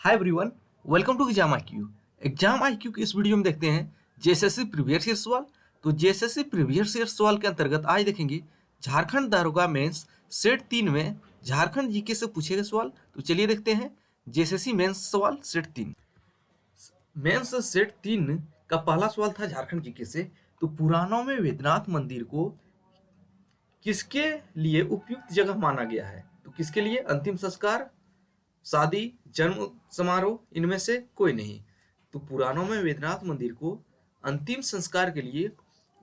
Hi everyone, welcome to exam IQ. Exam IQ की इस video में देखते हैं जेएसएससी प्रीवियस ईयर सवाल। तो जेएसएससी प्रीवियस ईयर सवाल के अंतर्गत आज देखेंगे झारखंड दारोगा मेंस सेट 3 में झारखंड जीके से पूछे गए सवाल। तो चलिए देखते हैं जेएसएससी मेंस सवाल सेट 3। मेंस सेट 3 का पहला सवाल था झारखंड जीके से। तो पुराणों में वेदनाथ मंदिर को किसके लिए उपयुक्त जगह माना गया है? तो किसके लिए? अंतिम संस्कार, शादी, जन्म समारोह, इनमें से कोई नहीं। तो पुराणों में वेदनाथ मंदिर को अंतिम संस्कार के लिए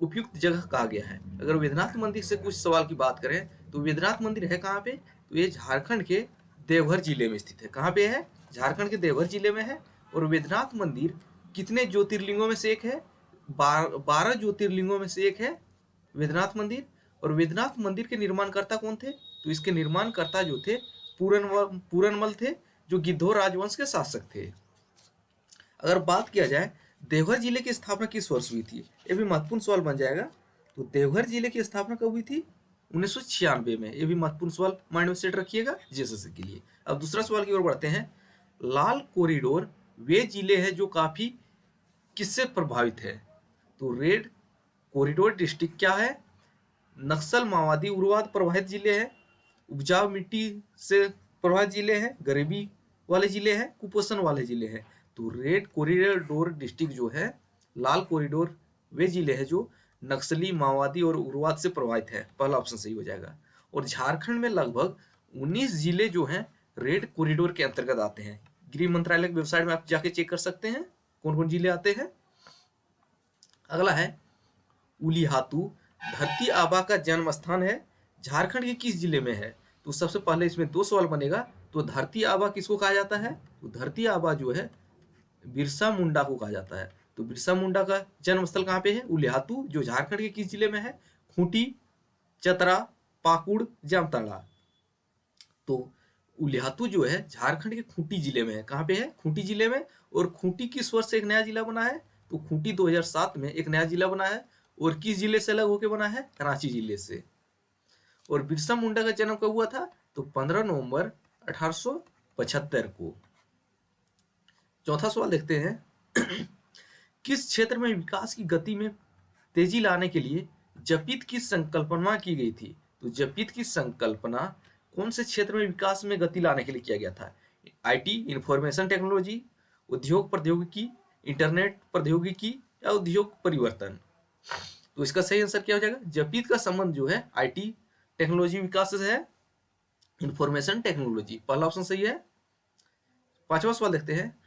उपयुक्त जगह कहा गया है। अगर वेदनाथ मंदिर से कुछ सवाल की बात करें तो वेदनाथ मंदिर है कहाँ पे? तो ये झारखंड के देवघर जिले में स्थित है। कहाँ पे है? झारखंड के देवघर जिले में है। और वेदनाथ मंदिर कितने ज्योतिर्लिंगों में से एक है? 12 ज्योतिर्लिंगों में से एक है वेदनाथ मंदिर। और वेदनाथ मंदिर के निर्माणकर्ता कौन थे? तो इसके निर्माणकर्ता जो थे पूरनमल थे, जो गिद्धौर राजवंश के शासक थे। अगर बात किया जाए देवघर जिले की स्थापना किस वर्ष हुई थी, ये भी महत्वपूर्ण सवाल बन जाएगा। तो देवघर जिले की स्थापना कब हुई थी? 1996 में। ये भी महत्वपूर्ण सवाल माइंड में सेट रखिएगा जेएसएससी के लिए। अब दूसरा सवाल की ओर बढ़ते हैं। लाल कॉरिडोर वे जिले हैं जो काफी किससे प्रभावित है? तो रेड कॉरिडोर डिस्ट्रिक्ट क्या है? नक्सल माओवादी उग्रवाद प्रभावित जिले हैं, उपजाऊ मिट्टी से प्रभावित जिले हैं, गरीबी वाले जिले हैं, कुपोषण वाले जिले हैं। तो रेड कॉरिडोर डिस्ट्रिक्ट जो है, लाल कॉरिडोर वे जिले हैं जो नक्सली, माओवादी और उग्रवाद से प्रभावित है। पहला ऑप्शन सही हो जाएगा। और झारखंड में लगभग 19 जिले जो हैं रेड कॉरिडोर के अंतर्गत आते हैं। गृह मंत्रालय की वेबसाइट में आप जाके चेक कर सकते हैं कौन कौन जिले आते हैं। अगला है उलिहातू धरती आबा का जन्म स्थान है, झारखंड के किस जिले में है? तो सबसे पहले इसमें दो सवाल बनेगा। तो धरती आबा किसको कहा जाता है? तो धरती आबा जो है बिरसा मुंडा को कहा जाता है। तो बिरसा मुंडा का जन्म स्थल कहाँ पे है? उलिहातू, जो झारखंड के किस जिले में है? खूंटी, चतरा, पाकुड़, जामताड़ा। तो उलिहातू जो है झारखंड के खूंटी जिले में है। कहाँ पे है? खूंटी जिले में। और खूंटी किस वर्ष से एक नया जिला बना है? तो खूंटी 2007 में एक नया जिला बना है। और किस जिले से अलग होकर बना है? रांची जिले से। और बिरसा मुंडा का जन्म कब हुआ था? तो 15 नवंबर 1875 को। चौथा सवाल देखते हैं। किस क्षेत्र में विकास की गति में तेजी लाने के लिए जपित की संकल्पना की गई थी? तो जपित की संकल्पना कौन से क्षेत्र में विकास में गति लाने के लिए किया गया था? आईटी, इंफॉर्मेशन टेक्नोलॉजी, उद्योग प्रौद्योगिकी, इंटरनेट प्रौद्योगिकी या उद्योग परिवर्तन। तो इसका सही आंसर क्या हो जाएगा? जपित का संबंध जो है आईटी टेक्नोलॉजी विकास से है, इंफॉर्मेशन टेक्नोलॉजी। पहला ऑप्शन सही है। पांचवा सवाल देखते हैं।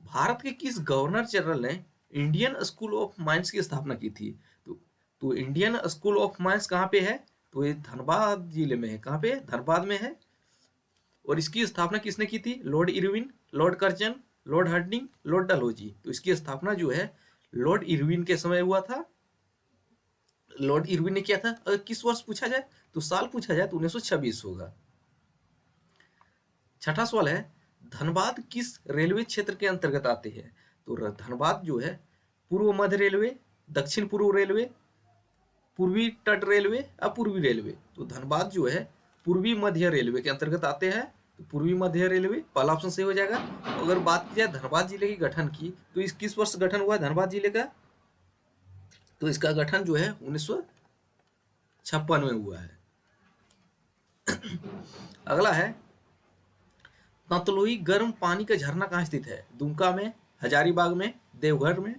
भारत के किस गवर्नर जनरल ने इंडियन स्कूल ऑफ माइंस की स्थापना की थी? तो इंडियन स्कूल ऑफ माइंस कहाँ पे है? तो ये धनबाद जिले में है। कहाँ पे? धनबाद में है। और इसकी स्थापना किसने की थी? Lord Irwin, Lord Curzon, Lord Hardinge, Lord Dalhousie. तो इसकी स्थापना जो है लॉर्ड इरविन के समय हुआ था। लॉर्ड इरविन ने किया था। अगर किस वर्ष पूछा जाए तो साल पूछा जाए तो 1926 होगा। छठा सवाल है। धनबाद किस रेलवे क्षेत्र के अंतर्गत आते हैं? तो धनबाद जो है पूर्व मध्य रेलवे, दक्षिण पूर्व रेलवे, पूर्वी तट रेलवे या पूर्वी रेलवे। तो धनबाद जो है पूर्वी मध्य रेलवे के अंतर्गत आते हैं। तो पूर्वी मध्य रेलवे पहला ऑप्शन सही हो जाएगा। अगर बात की जाए धनबाद जिले के गठन की तो इस किस वर्ष गठन हुआ है धनबाद जिले का? तो इसका गठन जो है 1956 में हुआ है। अगला है ततलोई गर्म पानी का झरना कहाँ स्थित है? दुमका में, हजारीबाग में, देवघर में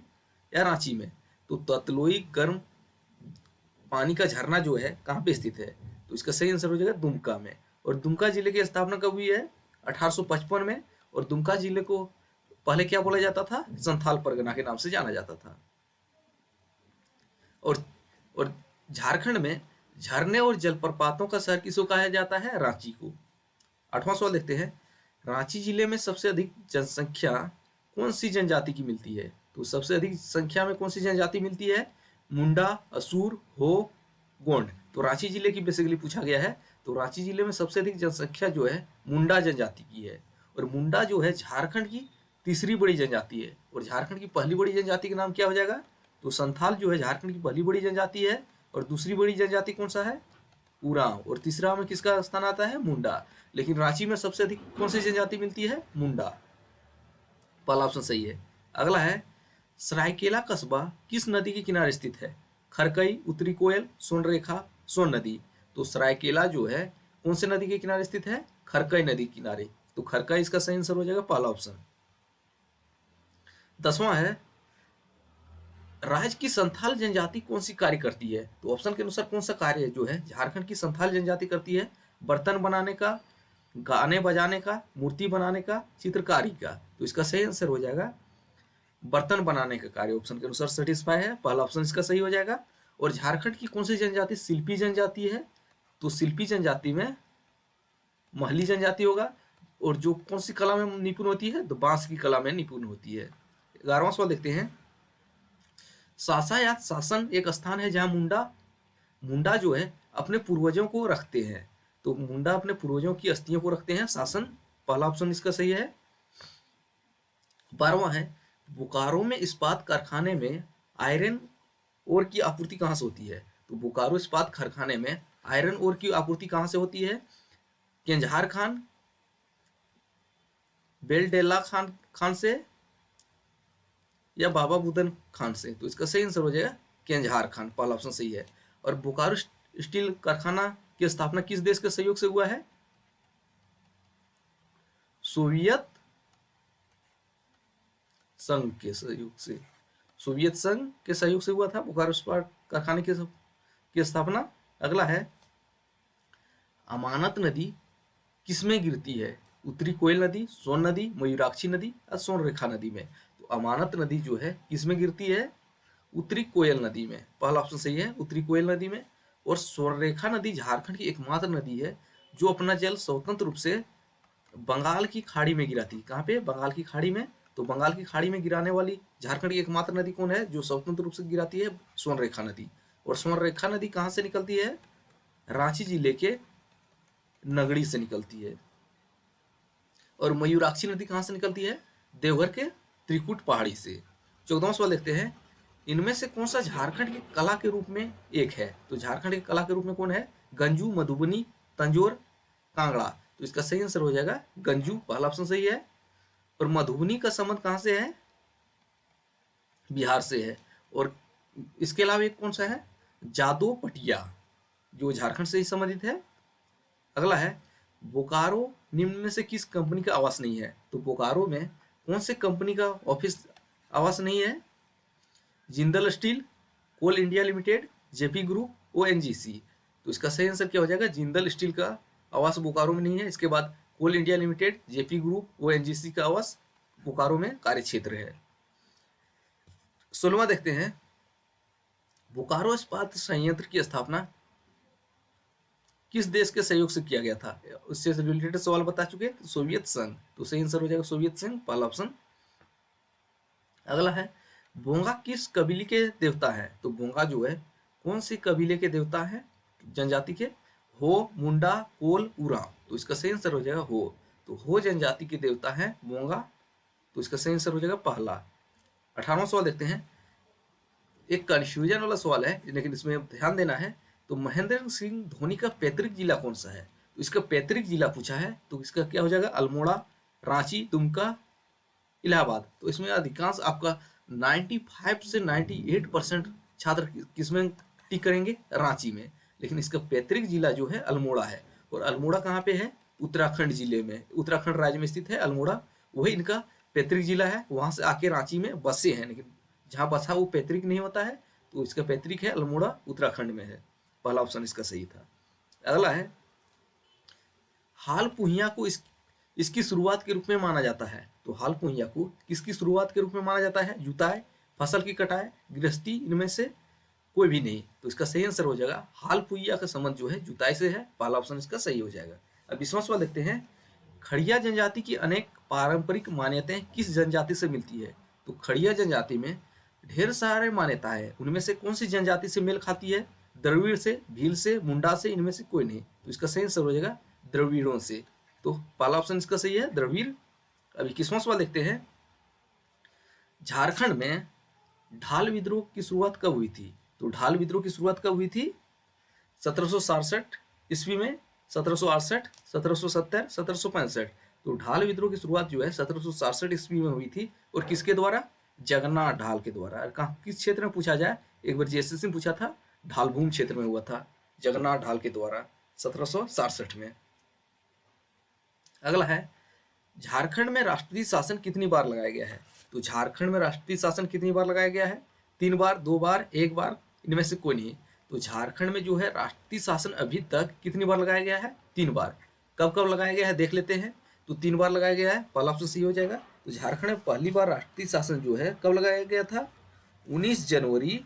या रांची में? तो ततलोई गर्म पानी का झरना जो है कहाँ पे स्थित है? तो इसका सही आंसर हो जाएगा दुमका में। और दुमका जिले की स्थापना कब हुई है? 1855 में। और दुमका जिले को पहले क्या बोला जाता था? संथाल परगना के नाम से जाना जाता था। और झारखंड में झरने और जलप्रपातों का शहर किसको कहा जाता है? रांची को। आठवां सवाल देखते हैं। रांची जिले में सबसे अधिक जनसंख्या कौन सी जनजाति की मिलती है? तो सबसे अधिक संख्या में कौन सी जनजाति मिलती है? मुंडा, असूर, हो, गोंड। तो रांची जिले की बेसिकली पूछा गया है। तो रांची जिले में सबसे अधिक जनसंख्या जो है मुंडा जनजाति की है। और मुंडा जो है झारखंड की तीसरी बड़ी जनजाति है। और झारखंड की पहली बड़ी जनजाति का नाम क्या हो जाएगा? तो संथाल जो है झारखंड की पहली बड़ी जनजाति है। और दूसरी बड़ी जनजाति कौन सा है? उरांव। और तीसरा में किसका स्थान आता है? मुंडा। लेकिन रांची में सबसे अधिक कौन सी जनजाति मिलती है? मुंडा। पहला ऑप्शन सही है। अगला है सरायकेला कस्बा किस नदी के किनारे स्थित है? खरकई, उत्तरी कोयल, स्वर्णरेखा, सोन नदी। तो सरायकेला जो है कौन से नदी के किनारे स्थित है? खरकई नदी के किनारे। तो खरकई इसका सही आंसर हो जाएगा, पहला ऑप्शन। 10वां है राज्य की संथाल जनजाति कौन सी कार्य करती है? तो ऑप्शन के अनुसार कौन सा कार्य जो है झारखंड की संथाल जनजाति करती है? बर्तन बनाने का, गाने बजाने का, मूर्ति बनाने का, चित्रकारी का। तो इसका सही आंसर हो जाएगा बर्तन बनाने का कार्य। ऑप्शन के अनुसार सेटिस्फाई है, पहला ऑप्शन इसका सही हो जाएगा। और झारखंड की कौन सी जनजाति शिल्पी जनजाति है? तो शिल्पी जनजाति में महली जनजाति होगा। और जो कौन सी कला में निपुण होती है? तो बांस की कला में निपुण होती है। 11वां सवाल देखते हैं। सासा या शासन एक स्थान है जहां मुंडा जो है अपने पूर्वजों को रखते हैं। तो मुंडा अपने पूर्वजों की अस्थियों को रखते हैं। शासन, पहला ऑप्शन इसका सही है। 12वां है बोकारो में इस्पात कारखाने में आयरन ओर की आपूर्ति कहां से होती है? तो बोकारो इस्पात कारखाने में आयरन ओर की आपूर्ति कहां से होती है? केंजहार खान, बेलडेला खान से, या बाबा बुदन खान से। तो इसका सही आंसर हो जाएगा केंजहार खान, पहला ऑप्शन सही है। और बोकारो स्टील कारखाना की स्थापना किस देश के सहयोग से हुआ है? सोवियत संघ के सहयोग से। सोवियत संघ के सहयोग से हुआ था बोकारो इस्पात कारखाने की स्थापना। अगला है अमानत नदी किसमें गिरती है? उत्तरी कोयल नदी, सोन नदी, मयूराक्षी नदी और स्वर्णरेखा नदी में। तो अमानत नदी जो है किसमें गिरती है? उत्तरी कोयल नदी में, पहला ऑप्शन सही है, उत्तरी कोयल नदी में। और स्वर्णरेखा नदी झारखंड की एकमात्र नदी है जो अपना जल स्वतंत्र रूप से बंगाल की खाड़ी में गिराती है। कहाँ पे? बंगाल की खाड़ी में। तो बंगाल की खाड़ी में गिराने वाली झारखंड की एकमात्र नदी कौन है जो स्वतंत्र रूप से गिराती है? स्वर्णरेखा नदी। और स्वर्णरेखा नदी कहाँ से निकलती है? रांची जिले के नगड़ी से निकलती है। और मयूराक्षी नदी कहाँ से निकलती है? देवघर के त्रिकुट पहाड़ी से। 14वां सवाल देखते हैं। इनमें से कौन सा झारखंड की कला के रूप में एक है? तो झारखंड की कला के रूप में कौन है? गंजू, मधुबनी, तंजोर, कांगड़ा। तो इसका सही आंसर हो जाएगा गंजू, पहला ऑप्शन सही है। और मधुबनी का संबंध कहाँ से है? बिहार से है। और इसके अलावा एक कौन सा है? जादो पटिया, जो झारखंड से ही संबंधित है। अगला है बोकारो निम्न में से किस कंपनी का आवास नहीं है? तो बोकारो में कौन से कंपनी का ऑफिस आवास नहीं है? Jindal steel, coal India limited, JP group, ONGC. तो इसका सही आंसर क्या हो जाएगा? जिंदल स्टील का आवास बोकारो में नहीं है। इसके बाद coal India limited, JP group, ONGC का आवास बोकारो में कार्य क्षेत्र है। 16वां देखते हैं। बोकारो इस्पात संयंत्र की स्थापना किस देश के सहयोग से किया गया था? उससे रिलेटेड सवाल बता चुके हैं। सोवियत संघ। तो सही आंसर हो जाएगा सोवियत संघ, पहला ऑप्शन। अगला है बोंगा किस कबीले के देवता है? तो बोंगा जो है कौन सी कबीले के देवता है? जनजाति के। हो, मुंडा, कोल, उरांव। तो इसका सही आंसर हो जाएगा हो। तो हो जनजाति के देवता है बोंगा। तो इसका सही आंसर हो जाएगा पहला। 18वां सवाल देखते हैं। एक कंफ्यूजन वाला सवाल है लेकिन इसमें ध्यान देना है। तो महेंद्र सिंह धोनी का पैतृक जिला कौन सा है? तो इसका पैतृक जिला पूछा है। तो इसका क्या हो जाएगा? अल्मोड़ा, रांची, दुमका, इलाहाबाद। तो इसमें अधिकांश आपका 95 से 98% छात्र किसमें टिक करेंगे? रांची में। लेकिन इसका पैतृक जिला जो है अल्मोड़ा है। और अल्मोड़ा कहाँ पे है? उत्तराखंड जिले में, उत्तराखंड राज्य में स्थित है अल्मोड़ा। वही इनका पैतृक जिला है। वहां से आके रांची में बसे हैं, लेकिन जहाँ बसा वो पैतृक नहीं होता है। तो इसका पैतृक है अल्मोड़ा, उत्तराखंड में है। पहला ऑप्शन इसका सही था। अगला है हाल पुहिया को इसकी शुरुआत के रूप में माना जाता है। तो हाल पुहिया को किसकी शुरुआत के रूप में माना जाता है? जुताई, फसल की कटाई, गृहस्थी, इनमें से कोई भी नहीं। तो इसका सही आंसर हो जाएगा हाल पुहिया का संबंध जो है जुताई से है, पहला ऑप्शन इसका सही हो जाएगा। अब 20वां सवाल देखते हैं। खड़िया जनजाति की अनेक पारंपरिक मान्यताएं किस जनजाति से मिलती है? तो खड़िया जनजाति में ढेर सारे मान्यताएं हैं। उनमें से कौन सी जनजाति से मेल खाती है? द्रविड़ से, भील से, मुंडा से, इनमें से कोई नहीं। तो इसका सही आंसर हो जाएगा द्रविड़ों से। तो पहला ऑप्शन इसका सही है, द्रविड़। अब 21वां सवाल देखते हैं। झारखंड में ढाल विद्रोह की शुरुआत कब हुई थी? तो ढाल विद्रोह की शुरुआत कब हुई थी? 1767 ईस्वी में, 1768, 1770, 1765। तो ढाल विद्रोह की शुरुआत जो है 1767 ईस्वी में हुई थी, और किसके द्वारा? जगन्नाथ ढाल के द्वारा। और कहाँ, किस क्षेत्र में पूछा जाए, एक बार जेएसएससी में पूछा था, ढालभूम क्षेत्र में हुआ था, जगन्नाथ ढाल के द्वारा 1767 में। अगला है, झारखंड में राष्ट्रीय शासन कितनी बार लगाया गया है? तो झारखंड में राष्ट्रीय शासन कितनी बार लगाया गया है? 3 बार, 2 बार, 1 बार, इनमें से कोई नहीं। तो झारखंड में जो है राष्ट्रीय शासन अभी तक कितनी बार लगाया गया है? 3 बार। कब कब लगाया गया है देख लेते हैं। तो 3 बार लगाया गया है, पहला ऑप्शन सही हो जाएगा। तो झारखंड में पहली बार राष्ट्रीय शासन जो है कब लगाया गया था? 19 जनवरी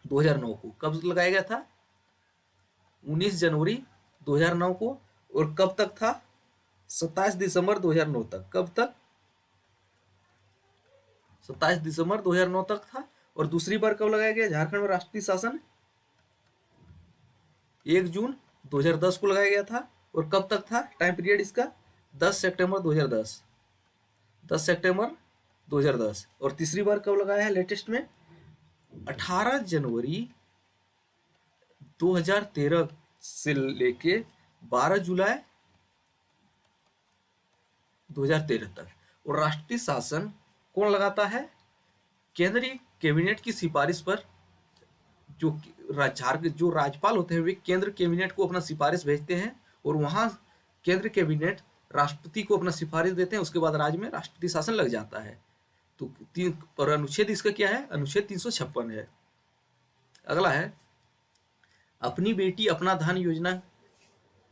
2009 को। कब लगाया गया था? 19 जनवरी 2009 को। और कब तक था? 27 दिसंबर 2009 तक। कब तक? 27 दिसंबर 2009 तक था। और दूसरी बार कब लगाया गया झारखंड में राष्ट्रीय शासन? 1 जून 2010 को लगाया गया था। और कब तक था टाइम पीरियड इसका? 10 सितंबर 2010। 10 सितंबर 2010। और तीसरी बार कब लगाया है लेटेस्ट में? 18 जनवरी 2013 से लेके 12 जुलाई 2013 तक। और राष्ट्रीय शासन कौन लगाता है? केंद्रीय कैबिनेट की सिफारिश पर जो जो राज्यपाल होते हैं वे केंद्र कैबिनेट को अपना सिफारिश भेजते हैं, और वहां केंद्र कैबिनेट राष्ट्रपति को अपना सिफारिश देते हैं, उसके बाद राज्य में राष्ट्रपति शासन लग जाता है। तो और अनुच्छेद इसका क्या है? अनुच्छेद 356 है। अगला है, अपनी बेटी अपना धन योजना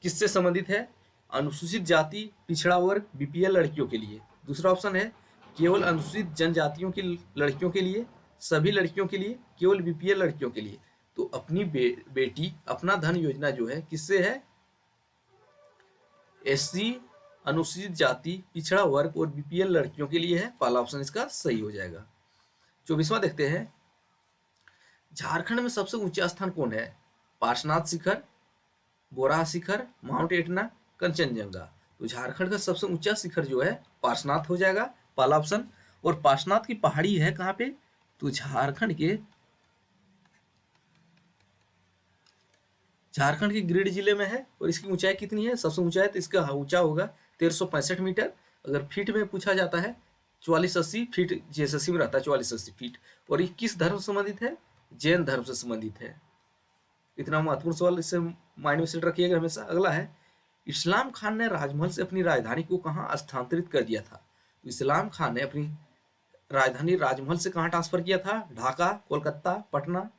किससे संबंधित है? अनुसूचित जाति, पिछड़ा वर्ग, बीपीएल लड़कियों के लिए। दूसरा ऑप्शन है केवल अनुसूचित जनजातियों की लड़कियों के लिए, सभी लड़कियों के लिए, केवल बीपीएल लड़कियों के लिए। तो अपनी बेटी अपना धन योजना जो है किससे है? एससी, अनुसूचित जाति, पिछड़ा वर्ग और बीपीएल लड़कियों के लिए है। पहला ऑप्शन इसका सही हो जाएगा। 24वां देखते हैं, झारखंड में सबसे ऊंचा स्थान कौन है? पार्श्वनाथ शिखर, बोराह शिखर, माउंट एटना, कंचनजंगा। तो झारखंड का सबसे ऊंचा शिखर जो है पार्श्वनाथ हो जाएगा, पहला ऑप्शन। और पार्श्वनाथ की पहाड़ी है कहाँ पे? तो झारखंड के गिरिडीह जिले में है। और इसकी ऊंचाई कितनी है? सबसे ऊंचा है तो इसका ऊंचा होगा 1365 मीटर। अगर फीट में पूछा जाता है 4480 फीट, जेएसएससी में रहता है 4480 फीट। और ये किस धर्म से संबंधित है? जैन धर्म से संबंधित है। इतना महत्वपूर्ण सवाल, इससे माइंड में सेट रखिएगा हमेशा। अगला है, इस्लाम खान ने राजमहल से अपनी राजधानी को कहाँ स्थानांतरित कर दिया था? तो इस्लाम खान ने अपनी राजधानी राजमहल से कहाँ ट्रांसफर किया था? ढाका, कोलकाता, पटना,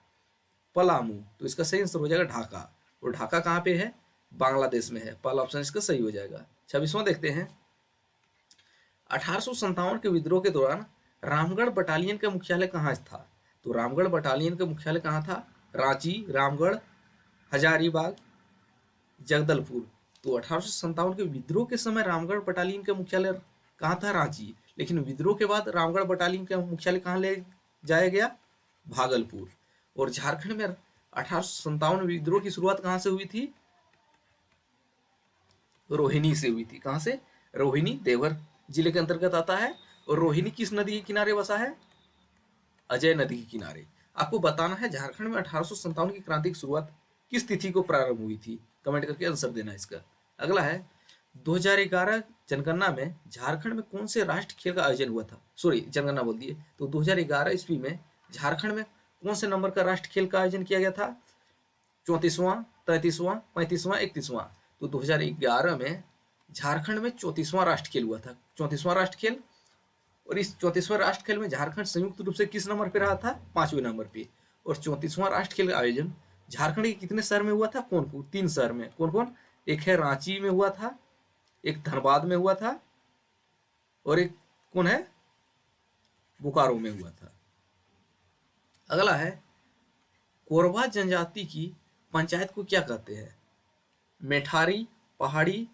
पलामू। तो इसका सही आंसर हो जाएगा ढाका। और ढाका कहाँ पे है? बांग्लादेश में है। पहला ऑप्शन इसका सही हो जाएगा। 26वां देखते हैं, 1857 के विद्रोह के दौरान रामगढ़ बटालियन का मुख्यालय कहाँ था? तो रामगढ़ बटालियन का मुख्यालय कहाँ था? रांची, रामगढ़, हजारीबाग, जगदलपुर। तो 1857 के विद्रोह के समय रामगढ़ बटालियन का मुख्यालय कहाँ था? रांची। लेकिन विद्रोह के बाद रामगढ़ बटालियन का मुख्यालय कहाँ ले जाया गया? भागलपुर। और झारखंड में 1857 विद्रोह की शुरुआत कहाँ से हुई थी? रोहिणी से हुई थी। कहाँ से? रोहिणी देवघर जिले के अंतर्गत आता है। और रोहिणी किस नदी के किनारे बसा है? अजय नदी के किनारे। आपको बताना है झारखंड में 1857 की क्रांति की शुरुआत किस तिथि को प्रारंभ हुई थी? कमेंट करके आंसर देना इसका। अगला है, 2011 जनगणना में झारखंड में कौन से राष्ट्रीय खेल का आयोजन हुआ था? सॉरी, जनगणना बोल दिए। तो 2011 ईस्वी में झारखंड में कौन से नंबर का राष्ट्रीय खेल का आयोजन किया गया था? 34वां, 33वां, 35वां, 31वां। तो 2011 में झारखंड में 34वां राष्ट्रीय खेल हुआ था। 34वां राष्ट्रीय खेल। और इस 34वां राष्ट्रीय खेल में झारखंड संयुक्त रूप से किस नंबर पे रहा था? 5वें नंबर पे। और 34वां राष्ट्रीय खेल का आयोजन झारखंड के कितने शहर में हुआ था? कौन कौन? 3 शहर में। कौन कौन? एक है रांची में हुआ था, एक धनबाद में हुआ था, और एक कौन है? बोकारो में हुआ था। अगला है, कोरबा जनजाति की पंचायत को क्या कहते हैं? मेठारी, पहाड़ी,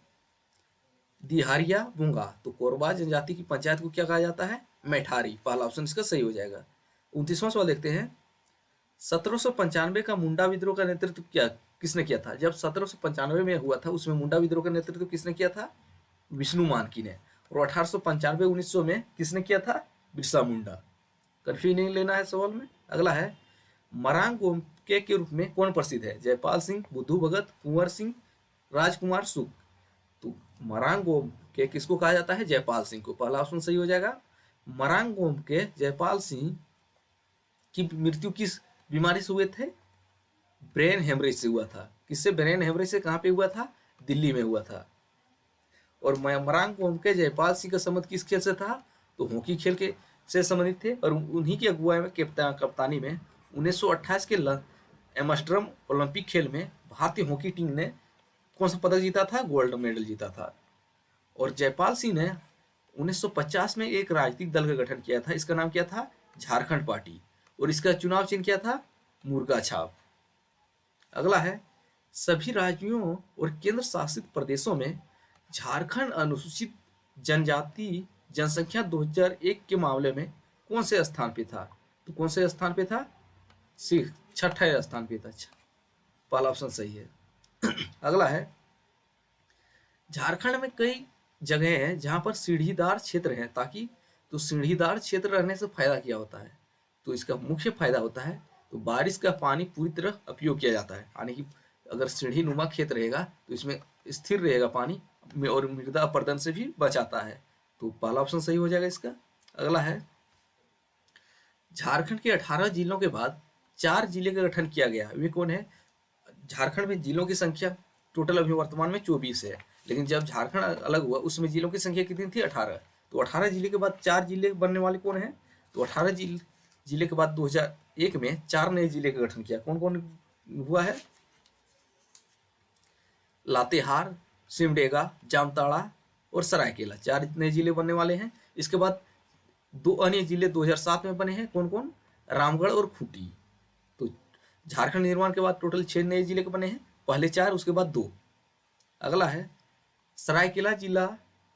दिहारिया, बुंगा। तो कोरबा जनजाति की पंचायत को क्या कहा जाता है? मेठारी। पहला ऑप्शन इसका सही हो जाएगा। 29वां सवाल देखते हैं, 1795 का मुंडा विद्रोह का नेतृत्व किसने किया था? जब 1795 में हुआ था उसमें मुंडा विद्रोह का नेतृत्व किसने किया था? विष्णु मानकी ने। और 1895-1900 में किसने किया था? बिरसा मुंडा। कंफ्यूज नहीं लेना है सवाल में। अगला है, मरांग गोमके के रूप में कौन प्रसिद्ध है? जयपाल सिंह, बुद्धू भगत, कुंवर सिंह, राजकुमार सुख। तो मरांगोम के किसको कहा जाता है? जयपाल सिंह को। पहला ऑप्शन सही हो जाएगा। मरांगोम के जयपाल सिंह की मृत्यु किस बीमारी से हुए थे? ब्रेन हेमरेज से हुआ था। किससे? ब्रेन हेमरेज से। कहाँ पे हुआ था? दिल्ली में हुआ था। और मरांगोम के जयपाल सिंह का संबंध किस खेल से था? तो हॉकी खेल के से संबंधित थे। और उन्हीं की अगुवाई में कप्तानी में 1928 के एमस्टर्डम ओलंपिक खेल में भारतीय हॉकी टीम ने कौन सा पदक जीता था? गोल्ड मेडल जीता था। और जयपाल सिंह ने 1950 में एक राजनीतिक दल का गठन किया था। इसका नाम क्या था? झारखंड पार्टी। और इसका चुनाव चिन्ह क्या था? मुर्गा छाप। अगला है, सभी राज्यों और केंद्र शासित प्रदेशों में झारखंड अनुसूचित जनजाति जनसंख्या 2001 के मामले में कौन से स्थान पे था? तो कौन से स्थान पे था? छठे स्थान पे था। पहला ऑप्शन सही है। अगला है, झारखंड में कई जगह हैं जहां पर सीढ़ीदार क्षेत्र है ताकि, तो सीढ़ीदार क्षेत्र रहने से फायदा क्या होता है? तो इसका मुख्य फायदा होता है तो बारिश का पानी पूरी तरह उपयोग किया जाता है। यानी कि अगर सीढ़ी नुमा खेत रहेगा तो इसमें स्थिर रहेगा पानी और मृदा अपरदन से भी बचाता है। तो पहला ऑप्शन सही हो जाएगा इसका। अगला है, झारखंड के 18 जिलों के बाद 4 जिले का गठन किया गया। वे कौन है? झारखंड में जिलों की संख्या टोटल अभी वर्तमान में 24 है, लेकिन जब झारखंड अलग हुआ उसमें जिलों की संख्या कितनी थी? 18। तो 18 जिले के बाद 4 जिले बनने वाले कौन है? तो 18 जिले के बाद 2001 में 4 नए जिले का गठन किया। कौन कौन हुआ है? लातेहार, सिमडेगा, जामताड़ा और सरायकेला, 4 नए जिले बनने वाले हैं। इसके बाद 2 अन्य जिले 2007 में बने हैं। कौन कौन? रामगढ़ और खूंटी। तो झारखंड निर्माण के बाद टोटल 6 नए जिले के बने हैं। पहले 4, उसके बाद 2। अगला है, सरायकेला जिला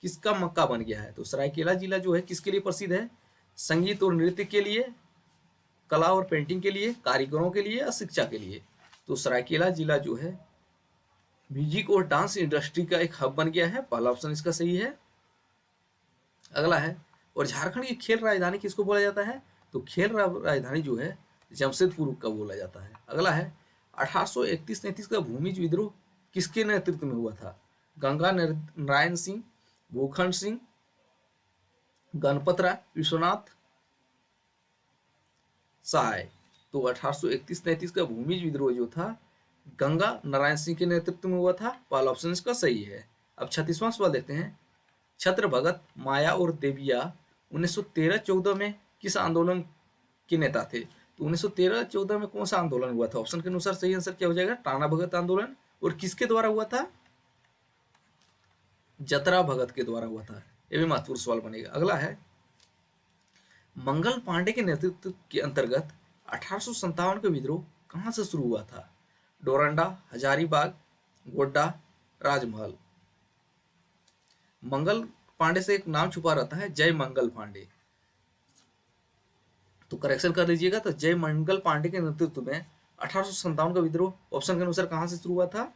किसका मक्का बन गया है? तो सरायकेला जिला जो है किसके लिए प्रसिद्ध है? संगीत और नृत्य के लिए, कला और पेंटिंग के लिए, कारीगरों के लिए और शिक्षा के लिए। तो सरायकेला जिला जो है म्यूजिक और डांस इंडस्ट्री का एक हब बन गया है। पहला ऑप्शन इसका सही है। अगला है, और झारखंड की खेल राजधानी किसको बोला जाता है? तो खेल राजधानी जो है जमशेदपुर का बोला जाता है। अगला है, 1831-33 का भूमिज विद्रोह किसके नेतृत्व में हुआ था? गंगा नारायण सिंह, भूखंड सिंह, गणपत राय, विश्वनाथ सहाय। तो 1831-33 का भूमिज विद्रोह जो था गंगा नारायण सिंह के नेतृत्व में हुआ था। पहला ऑप्शन इसका सही है। अब 36वां सवाल देखते हैं, छत्र भगत, माया और देविया 1913-14 में किस आंदोलन के नेता थे? तो 1913-14 में कौन सा आंदोलन हुआ था? ऑप्शन के अनुसार सही आंसर क्या हो जाएगा? टाना भगत आंदोलन। और किसके द्वारा हुआ था? जतरा भगत के द्वारा हुआ था। यह भी महत्वपूर्ण सवाल बनेगा। अगला है, मंगल पांडे के नेतृत्व के अंतर्गत 1857 का विद्रोह कहां से शुरू हुआ था? डोरंडा, हजारीबाग, गोड्डा, राजमहल। मंगल पांडे से एक नाम छुपा रहता है, जय मंगल पांडे। तो करेक्शन कर लीजिएगा। तो जय मंगल पांडे के नेतृत्व में 1857 का विद्रोह ऑप्शन के अनुसार कहां से शुरू हुआ था?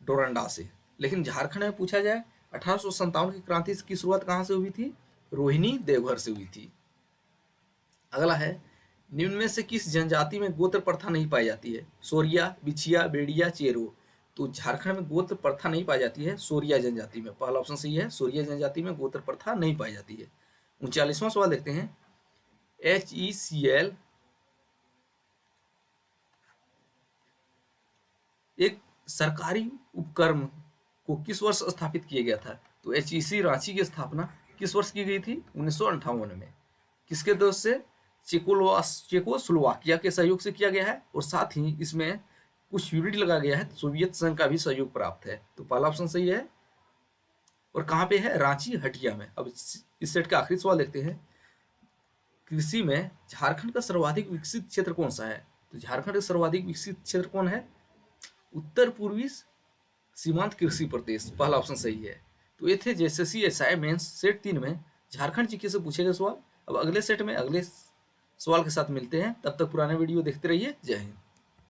डोरंडा से। लेकिन झारखंड में पूछा जाए 1857 की क्रांति की शुरुआत कहां से हुई थी? रोहिणी देवघर से हुई थी। अगला है, निम्न में से किस जनजाति में गोत्र प्रथा नहीं पाई जाती है? सोरिया, बिछिया, बेड़िया, चेरो। तो झारखंड में गोत्र प्रथा नहीं पाई जाती है सोरिया जनजाति में। पहला ऑप्शन सही है, सोरिया जनजाति में गोत्र प्रथा नहीं पाई जाती है। 39वां सवाल देखते हैं, HECL एक सरकारी उपक्रम को किस वर्ष स्थापित किया गया था? तो HEC रांची की स्थापना किस वर्ष की गई थी? 1958 में। किसके दोष से? चेकोस्लोवाकिया के सहयोग से किया गया है। और साथ ही इसमें कुछ यूनिट लगा गया है, सोवियत संघ का भी सहयोग प्राप्त है। तो पहला ऑप्शन सही है। और कहाँ पे है? रांची हटिया में। अब इस सेट का आखिरी सवाल देखते हैं, कृषि में झारखंड का सर्वाधिक विकसित क्षेत्र कौन सा है? तो झारखंड का सर्वाधिक विकसित क्षेत्र कौन है? उत्तर पूर्वी सीमांत कृषि प्रदेश। पहला ऑप्शन सही है। तो ये थे JSSC SI मेंस सेट 3 में झारखंड जीके से पूछे गए सवाल। अब अगले सेट में अगले सवाल के साथ मिलते हैं। तब तक पुराने वीडियो देखते रहिए। जय हिंद।